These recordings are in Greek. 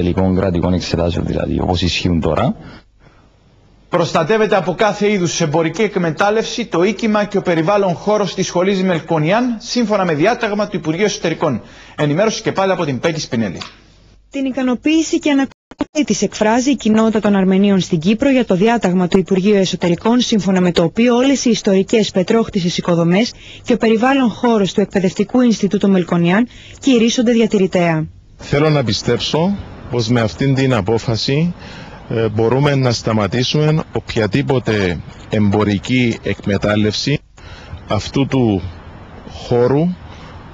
τελικών κρατικών εξετάσεων, δηλαδή όπως ισχύουν τώρα. Προστατεύεται από κάθε είδους εμπορική εκμετάλλευση το οίκημα και ο περιβάλλον χώρος της σχολής Μελκονιάν, σύμφωνα με διάταγμα του Υπουργείου Εσωτερικών. Ενημέρωση και πάλι από την Πέτη Σπινέλη. Την ικανοποίηση και ανακοίνωση της εκφράζει η κοινότητα των Αρμενίων στην Κύπρο για το διάταγμα του Υπουργείου Εσωτερικών, σύμφωνα με το οποίο όλες οι ιστορικές πετρόχτισες οικοδομές και ο περιβάλλον χώρος του Εκπαιδευτικού Ινστιτούτου Μελκονιάν κηρύσσονται διατηρητέα. Θέλω να πιστέψω πως με αυτήν την απόφαση μπορούμε να σταματήσουμε οποιαδήποτε εμπορική εκμετάλλευση αυτού του χώρου,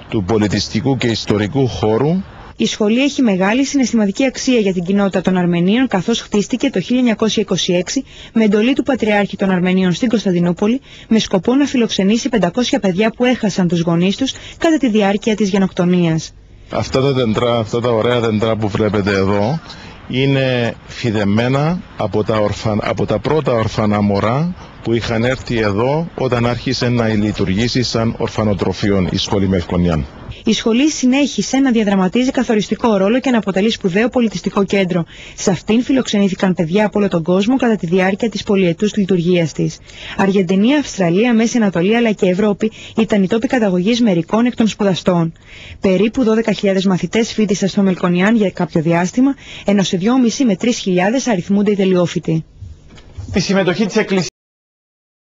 του πολιτιστικού και ιστορικού χώρου. Η σχολή έχει μεγάλη συναισθηματική αξία για την κοινότητα των Αρμενίων, καθώς χτίστηκε το 1926 με εντολή του Πατριάρχη των Αρμενίων στην Κωνσταντινούπολη, με σκοπό να φιλοξενήσει 500 παιδιά που έχασαν τους γονείς τους κατά τη διάρκεια της γενοκτονίας. Αυτά τα ωραία δέντρα που βλέπετε εδώ είναι φυδεμένα από τα πρώτα ορφανά μωρά που είχαν έρθει εδώ όταν άρχισε να λειτουργήσει σαν ορφανοτροφείο η σχολή Μελκονιάν. Η σχολή συνέχισε να διαδραματίζει καθοριστικό ρόλο και να αποτελεί σπουδαίο πολιτιστικό κέντρο. Σε αυτήν φιλοξενήθηκαν παιδιά από όλο τον κόσμο κατά τη διάρκεια της πολυετούς λειτουργίας της. Αργεντινή, Αυστραλία, Μέση Ανατολή αλλά και Ευρώπη ήταν οι τόποι καταγωγής μερικών εκ των σπουδαστών. Περίπου 12.000 μαθητές φοιτήσαν στο Μελκονιάν για κάποιο διάστημα, ενώ σε 2.500 με 3.000 αριθμούνται οι τελειόφοιτοι. Τη συμμετοχή της Εκκλησίας